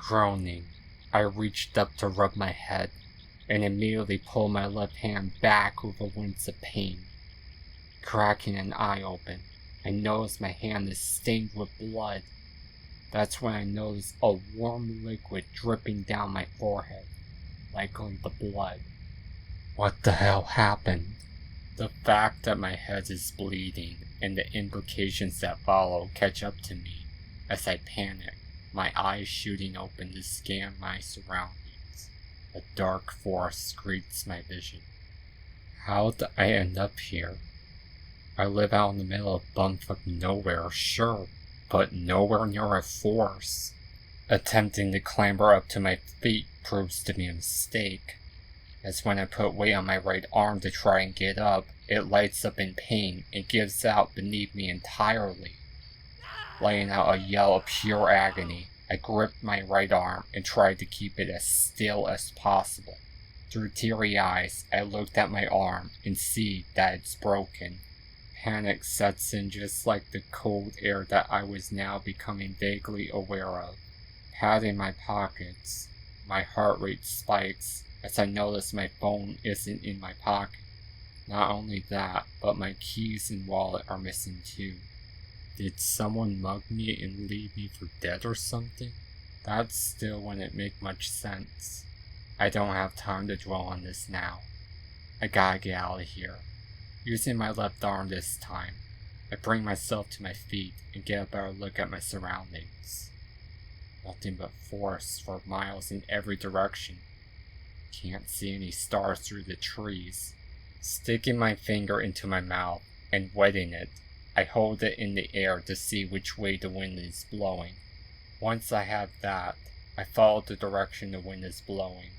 Groaning, I reached up to rub my head, and immediately pulled my left hand back with a wince of pain. Cracking an eye open, I notice my hand is stained with blood. That's when I notice a warm liquid dripping down my forehead, likely the blood. What the hell happened? The fact that my head is bleeding and the implications that follow catch up to me as I panic, my eyes shooting open to scan my surroundings. A dark forest greets my vision. How did I end up here? I live out in the middle of bumfuck nowhere, sure, but nowhere near a forest. Attempting to clamber up to my feet proves to be a mistake, as when I put weight on my right arm to try and get up, it lights up in pain and gives out beneath me entirely. Letting out a yell of pure agony, I gripped my right arm and tried to keep it as still as possible. Through teary eyes, I looked at my arm and see that it's broken. Panic sets in just like the cold air that I was now becoming vaguely aware of. Patting my pockets, my heart rate spikes as I notice my phone isn't in my pocket. Not only that, but my keys and wallet are missing too. Did someone mug me and leave me for dead or something? That still wouldn't make much sense. I don't have time to dwell on this now. I gotta get out of here. Using my left arm this time, I bring myself to my feet and get a better look at my surroundings. Nothing but forest for miles in every direction. Can't see any stars through the trees. Sticking my finger into my mouth and wetting it, I hold it in the air to see which way the wind is blowing. Once I have that, I follow the direction the wind is blowing.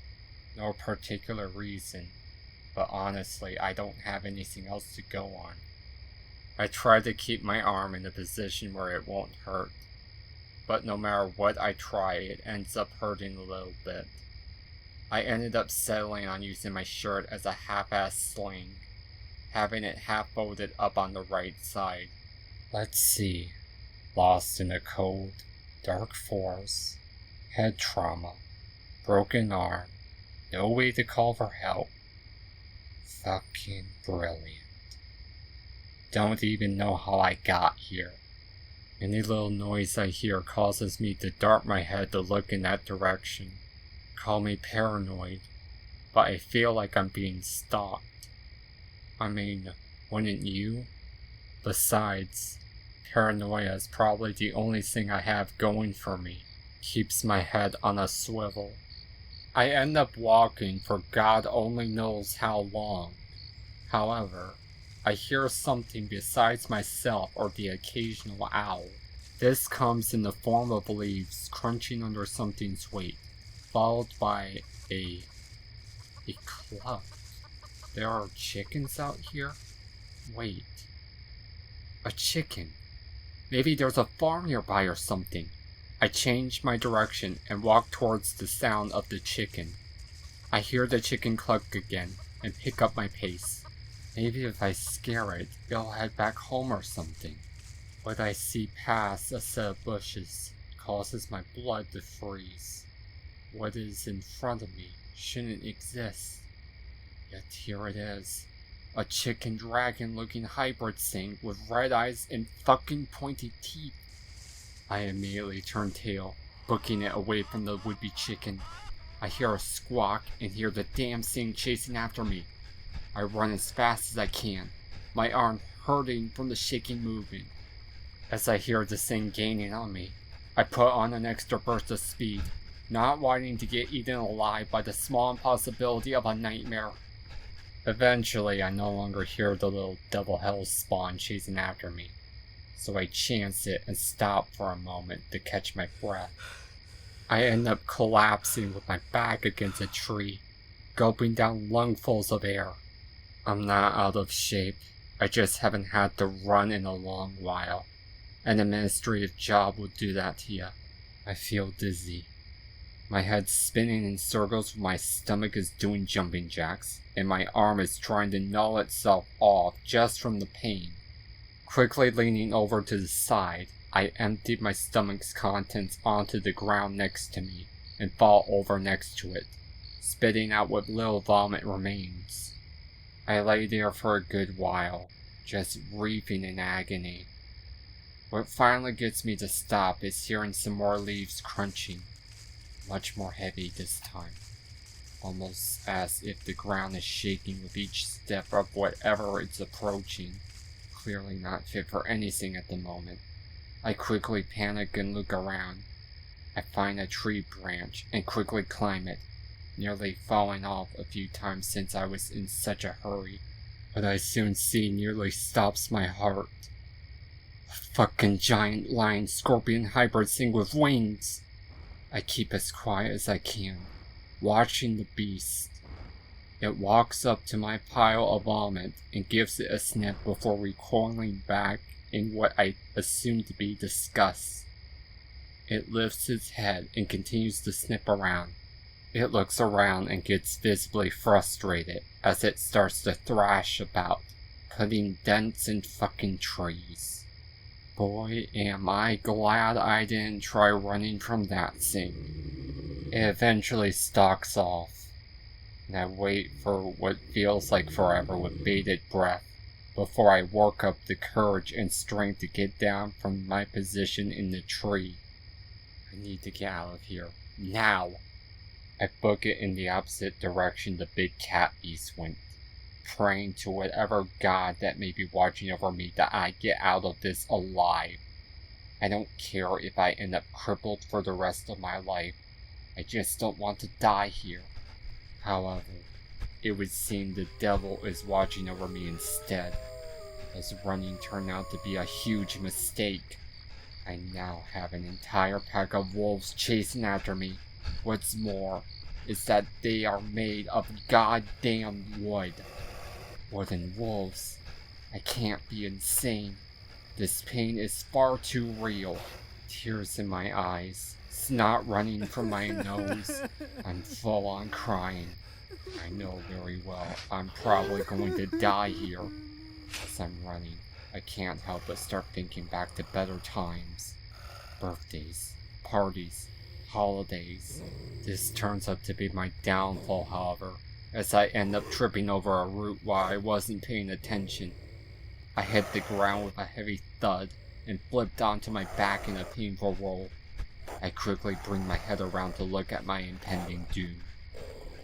No particular reason, but honestly, I don't have anything else to go on. I try to keep my arm in a position where it won't hurt, but no matter what I try, it ends up hurting a little bit. I ended up settling on using my shirt as a half-ass sling, having it half-folded up on the right side. Let's see. Lost in a cold, dark forest, head trauma, broken arm, no way to call for help. Fucking brilliant. Don't even know how I got here. Any little noise I hear causes me to dart my head to look in that direction. Call me paranoid, but I feel like I'm being stalked. I mean, wouldn't you? Besides, paranoia is probably the only thing I have going for me. Keeps my head on a swivel. I end up walking for God only knows how long. However, I hear something besides myself or the occasional owl. This comes in the form of leaves crunching under something's weight, followed by a cluck. There are chickens out here? Wait. A chicken. Maybe there's a farm nearby or something. I change my direction and walk towards the sound of the chicken. I hear the chicken cluck again and pick up my pace. Maybe if I scare it, it'll head back home or something. What I see past a set of bushes causes my blood to freeze. What is in front of me shouldn't exist. Yet here it is. A chicken dragon looking hybrid thing with red eyes and fucking pointy teeth. I immediately turn tail, booking it away from the would-be chicken. I hear a squawk and hear the damn thing chasing after me. I run as fast as I can, my arm hurting from the shaking movement. As I hear the thing gaining on me, I put on an extra burst of speed, not wanting to get eaten alive by the small impossibility of a nightmare. Eventually, I no longer hear the little devil hell spawn chasing after me, so I chance it and stop for a moment to catch my breath. I end up collapsing with my back against a tree, gulping down lungfuls of air. I'm not out of shape, I just haven't had to run in a long while. An administrative job will do that to you. I feel dizzy. My head's spinning in circles when my stomach is doing jumping jacks, and my arm is trying to gnaw itself off just from the pain. Quickly leaning over to the side, I emptied my stomach's contents onto the ground next to me, and fall over next to it, spitting out what little vomit remains. I lay there for a good while, just wreathing in agony. What finally gets me to stop is hearing some more leaves crunching, much more heavy this time, almost as if the ground is shaking with each step of whatever it's approaching, clearly not fit for anything at the moment. I quickly panic and look around. I find a tree branch and quickly climb it, nearly falling off a few times since I was in such a hurry, but I soon see nearly stops my heart. A fucking giant lion scorpion hybrid thing with wings! I keep as quiet as I can, watching the beast. It walks up to my pile of vomit and gives it a sniff before recoiling back in what I assume to be disgust. It lifts its head and continues to sniff around. It looks around and gets visibly frustrated as it starts to thrash about, putting dents in fucking trees. Boy, am I glad I didn't try running from that thing. It eventually stalks off, and I wait for what feels like forever with bated breath before I work up the courage and strength to get down from my position in the tree. I need to get out of here, now! I book it in the opposite direction the big cat beast went, praying to whatever god that may be watching over me that I get out of this alive. I don't care if I end up crippled for the rest of my life. I just don't want to die here. However, it would seem the devil is watching over me instead, as running turned out to be a huge mistake. I now have an entire pack of wolves chasing after me. What's more, is that they are made of goddamn wood. More than wolves. I can't be insane. This pain is far too real. Tears in my eyes, snot running from my nose. I'm full on crying. I know very well I'm probably going to die here. As I'm running, I can't help but start thinking back to better times. Birthdays, parties, holidays. This turns out to be my downfall, however, as I end up tripping over a root while I wasn't paying attention. I hit the ground with a heavy thud and flipped onto my back in a painful roll. I quickly bring my head around to look at my impending doom.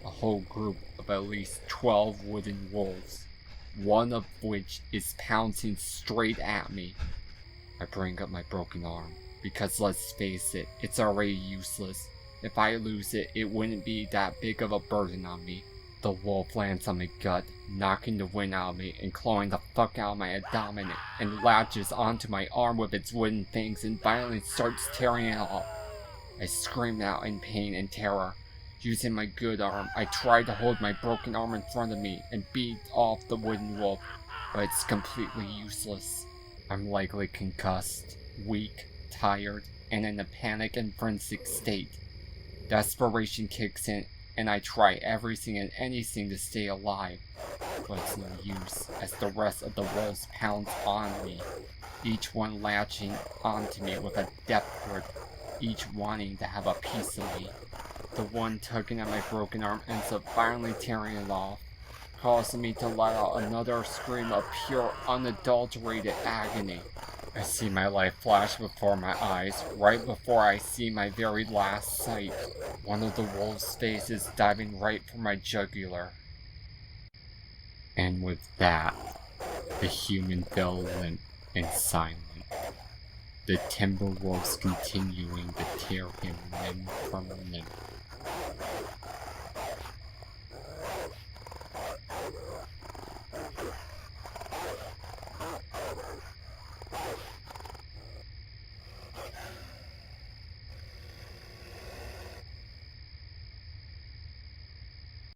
A whole group of at least 12 wooden wolves, one of which is pouncing straight at me. I bring up my broken arm, because let's face it, it's already useless. If I lose it, it wouldn't be that big of a burden on me. The wolf lands on my gut, knocking the wind out of me and clawing the fuck out of my abdomen, and latches onto my arm with its wooden fangs and violently starts tearing it off. I scream out in pain and terror. Using my good arm, I try to hold my broken arm in front of me and beat off the wooden wolf, but it's completely useless. I'm likely concussed, weak, tired, and in a panic and frenzied state. Desperation kicks in, and I try everything and anything to stay alive, but it's no use, as the rest of the wolves pounce on me, each one latching onto me with a death grip, each wanting to have a piece of me. The one tugging at my broken arm ends up violently tearing it off, causing me to let out another scream of pure, unadulterated agony. I see my life flash before my eyes, right before I see my very last sight. One of the wolves' faces diving right for my jugular. And with that, the human fell limp and silent, the timber wolves continuing to tear him limb from limb.